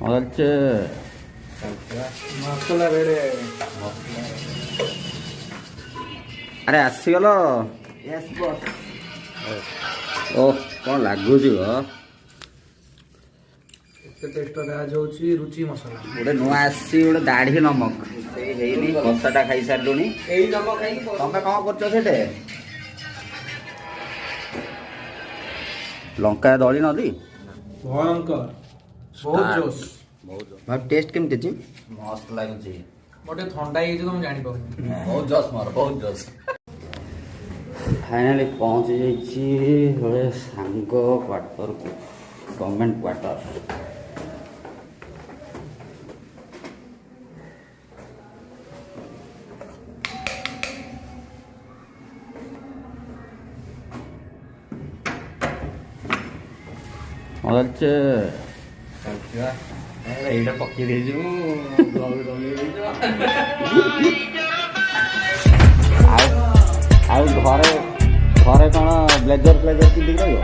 ଅଛି ମସଲା ରେଡି। ଆରେ ଆସିଗଲ। Yes boss. ଓ କ'ଣ ଲାଗୁଛି ଗ ଏତେ ଟେଷ୍ଟ ରାଜ ହଉଛି ରୁଚି ମସଲା। ଗୋଟେ ନୂଆ ଆସିଛି ଗୋଟେ ଦାଢି ନମକ ସେଇ ହେଇନି କଷାଟା ଖାଇସାରିଲୁଣି। ଏଇ ନମକ ଖାଇକି ତମେ କ'ଣ କରୁଛ ସେଠି? ଲଙ୍କା ଦଳି ନଦି ଭୟଙ୍କର ବହୁତ ଜୋସ୍। ଭାଇ ଟେଷ୍ଟ କେମିତି ଅଛି? ମସ୍ତ ଲାଗୁଛି। ମୋର ଟିକେ ଥଣ୍ଡା ହେଇଯାଇଛି ତ ମୁଁ ଜାଣିପାରୁନି। ବହୁତ ଜୋସ୍ ମୋର ବହୁତ ଜୋସ୍। ଫାଇନାଲି ପହଞ୍ଚି ଯାଇଛି ଗୋଟେ ସାଙ୍ଗ କ୍ୱାର୍ଟରକୁ, ଗଭର୍ଣ୍ଣମେଣ୍ଟ କ୍ୱାର୍ଟର। ଅଛି ଏଇଟା ପକେଇ ଦେଇଯିବୁ ଆଉ ଘରେ ଘରେ କ'ଣ ବ୍ଲେଜର ଫ୍ଲେଜର ପିନ୍ଧିକି ରହିବ?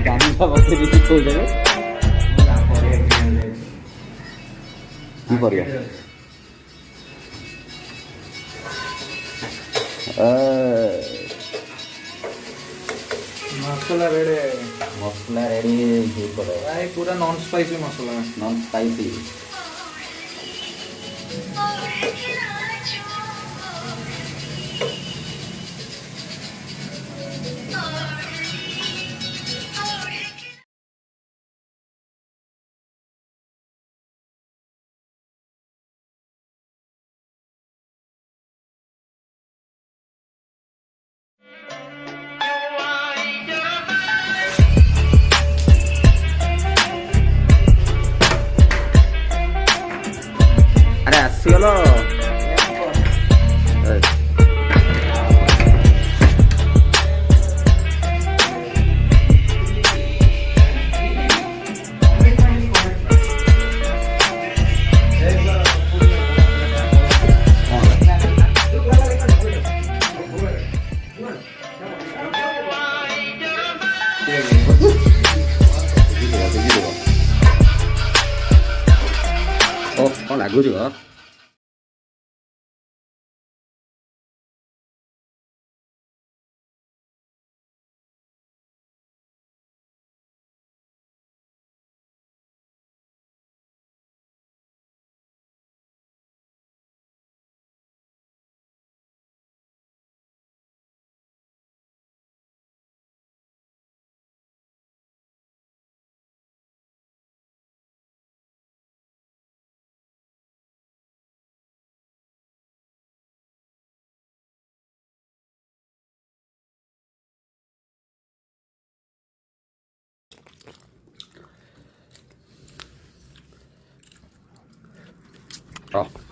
ଗାମୁଛା ପକେଇ ଦେଇକି କୋଉ ଜାଗା କି କରିବା? मसला रेडी। मसला रेडी भाई पूरा नॉन स्पाइसी मसला है। Non spicy. ଆରେ ଆସିଗଲ। ଓ କ'ଣ ଲାଗୁଛି ଗ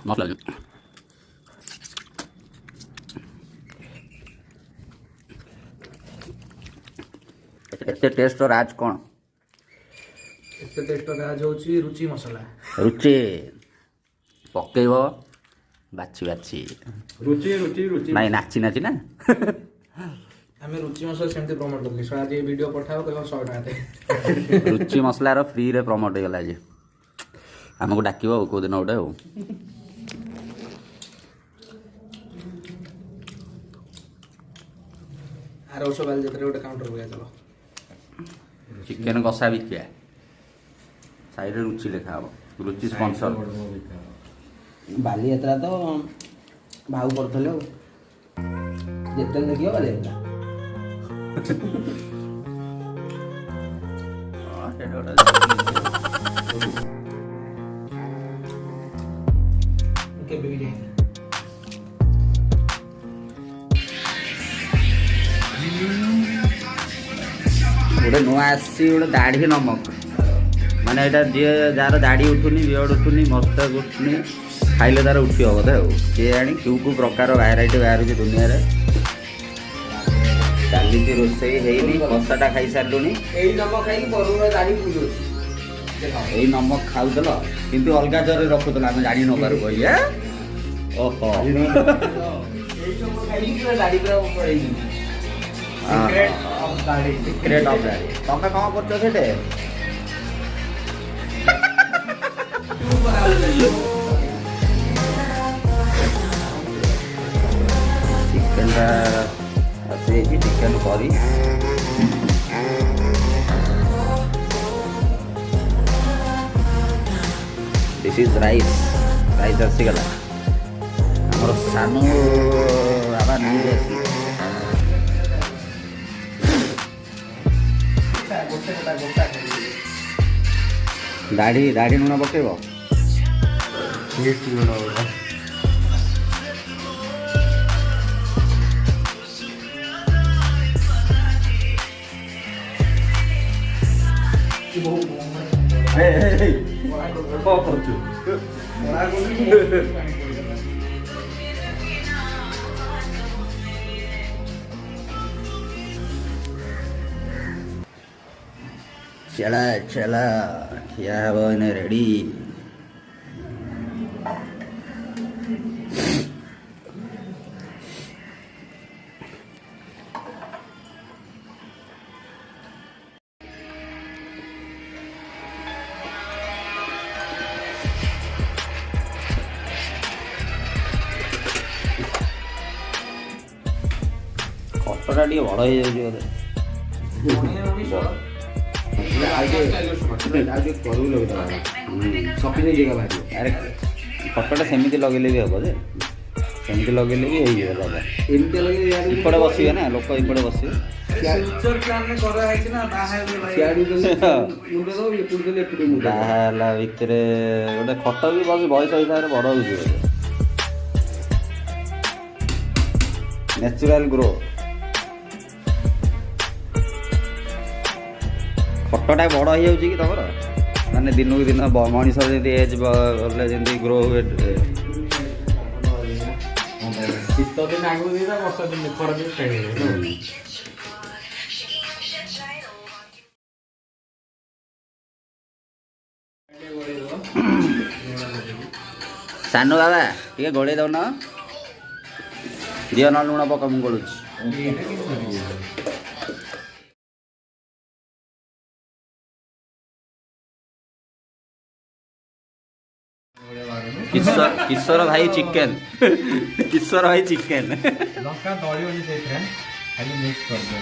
ମସ୍ତ ଲାଗୁଛି। ଏତେ ଟେଷ୍ଟ ରାଜ କ'ଣ? ଏତେ ଟେଷ୍ଟ ରାଜ ହଉଛି ରୁଚି ମସଲା। ରୁଚି ପକେଇବ ବାଛି ବାଛି। ରୁଚି ରୁଚି ରୁଚି ନାଇଁ ନାଚି ନାଚି ନା। ଆମେ ରୁଚି ମସଲା ସେମିତି ପ୍ରମୋଟ କରୁଛୁ। ଶଳା ଆଜି ଭିଡ଼ିଓ ପଠାଅ କହିବ 100 ଟଙ୍କା ଦେ। ରୁଚି ମସଲାର ଫ୍ରିରେ ପ୍ରମୋଟ ହେଇଗଲା ଆଜି। ଆମକୁ ଡାକିବ ଆଉ କେଉଁ ଦିନ ଗୋଟେ ଆଉ। ଆର ବର୍ଷ ବାଲିଯାତ୍ରାରେ ଗୋଟେ କାଉଣ୍ଟର ପକେଇବା ଚାଲ। ଚିକେନ କଷା ବିକିବା ସାଇଡ଼ରେ ରୁଚି ଲେଖା ହବ। ରୁଚି ସ୍ପନ୍ସର। ବାଲିଯାତ୍ରା ତ ଭାଉ କରୁଥିଲେ ଆଉ ଯେତେବେଳେ ଦେଖିବ ବାଲିଯାତ୍ରା। କେବେ ବି ଯାଇନି। ଗୋଟେ ନୂଆ ଆସିଛି ଗୋଟେ ଦାଢି ନମକ ମାନେ ଏଇଟା ଯିଏ ଯାହାର ଦାଢି ଉଠୁନି ବିଅର୍ଡ ଉଠୁନି ମସ୍ତାକ ଉଠୁନି ଖାଇଲେ ତାର ଉଠିବ ବୋଧେ ଆଉ। କିଏ ଆଣି କେଉଁ ପ୍ରକାର ଭେରାଇଟି ବାହାରୁଛି ଦୁନିଆରେ। ଚାଲିଛି ରୋଷେଇ ହେଇନି କଷାଟା ଖାଇସାରିଲୁଣି। ଏଇ ନମକ ଖାଇକି ବରୁଣ ଦାଢି ଫୁଲୁଛି। ଏଇ ନମକ ଖାଉଥିଲ କିନ୍ତୁ ଅଲଗା ଜରରେ ରଖୁଥିଲ ଆମେ ଜାଣି ନପାରୁ କହିଲେ। ଓହୋ ଏଇ ନମକ ଖାଇକି ପୁରା ଦାଢି ପୁରା ପଳେଇଛି। ସିକ୍ରେଟ ଅଫ୍ ଦାଢି। ତମେ କ'ଣ କରୁଛ ସେଠି? ଚିକେନଟା ଆସିଯାଇଛି ଚିକେନ କରି ଦିସ୍ ଇଜ୍ ରାଇସ୍ ଆସିଗଲା ଆମର ସାନୁ ବାବା ନେଇ ଆସି ଦାଢ଼ି ଲୁଣ ପକେଇବ କ'ଣ କରୁଛୁ चला ଖିଆ ହେବ ଏନେ ରେଡ଼ି ଖଟଟା ଟିକେ ବଡ଼ ହେଇଯାଉଛି ବୋଧେ ଆରେ ଖଟଟା ସେମିତି ଲଗେଇଲେ ବି ହବ ଯେ ସେମିତି ଲଗେଇଲେ ବି ହେଇଯିବ ଦାଦା ଏପଟେ ବସିବେ ନା ଲୋକ ଏପଟେ ବସିବେ ଯାହା ହେଲା ଭିତରେ ଗୋଟେ ଖଟ ବି ବସି ବୟସ ହିସାବରେ ବଡ଼ ହେଉଛି ବୋଧେ ନ୍ୟାଚୁରାଲ ଗ୍ରୋ ଖଟଟା ବଡ଼ ହେଇଯାଉଛି କି ତମର ମାନେ ଦିନକୁ ଦିନ ମଣିଷ ଯେମିତି ଏଜ୍ ଗଲେ ଯେମିତି ଗ୍ରୋ ହୁଏ ଶୀତ ଦିନ ଆଗକୁ ଦେଇదా ବର୍ଷା ଦିନ ଖରା ଦିନ ଖାଇବେ ସାନୁ ବାବା ଟିକେ ଗୋଳେଇ ଦଉନ ଦିଅ ନ ଲୁଣ ପକ ମୁଁ ଗୋଳୁଛି କିଶୋର ଭାଇ ଚିକେନ କିଶୋର ଭାଇ ଚିକେନ ଲଙ୍କା ଦଳିବନି ସେଇଥିରେ ଖାଲି ମିକ୍ସ କରିଦେବ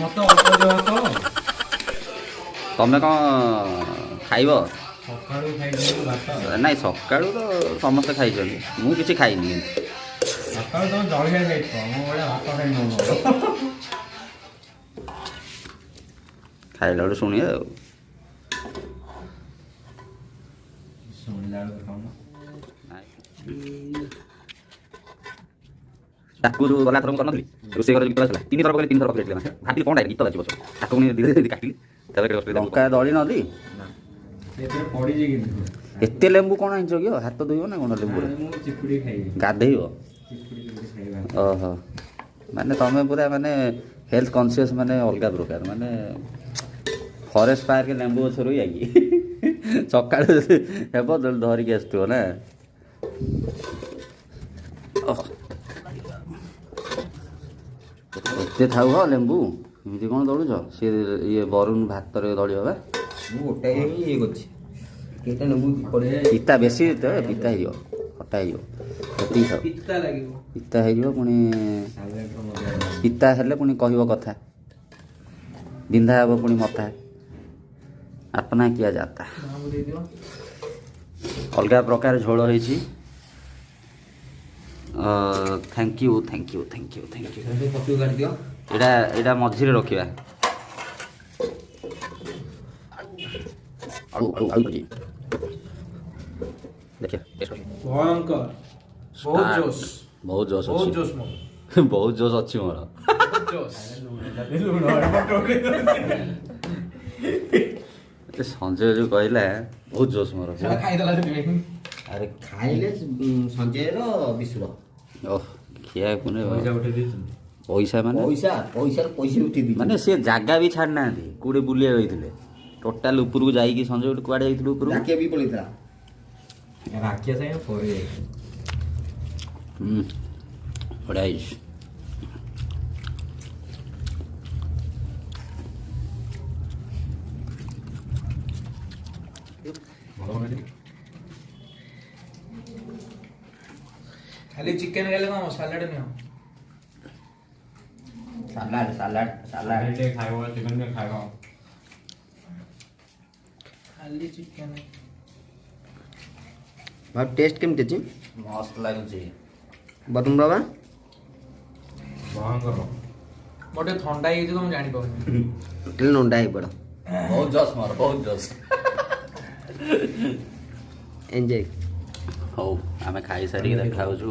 ମତେ ଅଳ୍ପ ଦେବ ତ ତମେ କ'ଣ ଖାଇବ ସକାଳୁ ଖାଇଦେବୁ ଭାତ ନାଇଁ ସକାଳୁ ତ ସମସ୍ତେ ଖାଇଛନ୍ତି ମୁଁ କିଛି ଖାଇନି କିନ୍ତୁ ସକାଳୁ ତମେ ଜଳଖିଆ ଖାଇଛ ମୋ ଭଳିଆ ଭାତ ଖାଇ ନବ ଖାଇଲା ବେଳୁ ଶୁଣିବା ଆଉ ତାକୁ ଯେଉଁ ଗଲା ଥର ମୁଁ କରିନଥିଲି ରୋଷେଇ ଘର ଗୀତ ଆସିଲା 3 ଥର ପକେଇଲି 3 ଥର ପକେଇଥିଲି ନା ଭାବିଲି କ'ଣଟା ଗୀତ ବାଜିବ ତାକୁ ମୁଁ ଧୀରେ ଧୀରେ କାଟିଲି ତାପରେ ଲଙ୍କା ଦଳି ନଦି ପଡ଼ିଛି କିନ୍ତୁ ଏତେ ଲେମ୍ବୁ କ'ଣ ଆଣିଛ କି ହାତ ଧୋଇବ ନା କ'ଣ ଲେମ୍ବୁରେ ଗାଧେଇବ ଓହୋ ମାନେ ତମେ ପୁରା ମାନେ ହେଲ୍ଥ କନସିୟସ୍ ମାନେ ଅଲଗା ପ୍ରକାର ମାନେ ଫରେଷ୍ଟ ପାର୍କ ଲେମ୍ବୁ ଗଛରୁ ଯାଇକି ସକାଳୁ ହେବ ଧରିକି ଆସିଥିବ ନା ଏତେ ଥାଉ ହଁ ଲେମ୍ବୁ ଏମିତି କ'ଣ ଦଳୁଛ ସିଏ ଇଏ ବରୁଣ ଭାତରେ ଦଳିବ ବା ମୁଁ ଗୋଟାଏ ହିଁ ଇଏ କରୁଛି କେତେ ଲେମ୍ବୁ ପିତା ବେଶୀ ପିତା ହେଇଯିବ ଖଟା ହେଇଯିବ ଏତିକି ଥାଉ ପିତା ହେଇଯିବ ପୁଣି ପିତା ହେଲେ ପୁଣି କହିବ କଥା ବିନ୍ଧା ହେବ ପୁଣି ମଥା ଆପନା କିଆ ଯାତା ଅଲଗା ପ୍ରକାର ଝୋଳ ହେଇଛି ଥ୍ୟାଙ୍କ ୟୁ ଏଇଟା ମଝିରେ ରଖିବା ବହୁତ ଜୋଶ ଅଛି ମୋର ସଞ୍ଜୟ ଯୋଉ କହିଲା ବହୁତ ଜୋଶ ମୋର ଆରେ ଖାଇଲେ ସଞ୍ଜୟର ବିଷୁଳ ଓହ ଖିଆ ପୁଣି ପଇସା ଉଠେଇ ଦେଇଛି ମାନେ ସେ ଜାଗା ବି ଛାଡ଼ି ନାହାନ୍ତି କୋଉଠି ବୁଲିବାକୁ ଯାଇଥିଲେ ଟୋଟାଲ ଉପରକୁ ଯାଇକି ସଞ୍ଜୟ ଗୋଟେ କୁଆଡ଼େ ଯାଇଥିଲୁ ଉପରକୁ ରାକ୍ଷୀ ବି ପଳେଇଥିଲା ରାକ୍ଷୀ ସାଙ୍ଗେ ପରେ ବଢ଼ିଆ ହେଇଛି ଖାଲି ଚିକେନ ଖାଇଲେ କଣ ସାଲାଡ ନିଅ ସାଲାଡ ସାଲାଡ ସାଲାଡ ଟିକେ ଖାଇବ ଚିକେନ ଟିକେ ଖାଇବ ଖାଲି ଚିକେନ ଭାଇ ଟେଷ୍ଟ କେମିତି ଅଛି ମସ୍ତ ଲାଗୁଛି ବରୁଣ ବାବା ଭୟଙ୍କର ମୋର ଟିକେ ଥଣ୍ଡା ହେଇଯାଇଛି ତ ମୁଁ ଜାଣିପାରୁନି ଟିକେ ନଣ୍ଡା ହେଇପଡ଼ ବହୁତ ଜସ୍ ମୋର ବହୁତ ଜସ୍ ଏନ୍ଜୟ ହଉ ଆମେ ଖାଇସାରିକି ଦେଖାଉଛୁ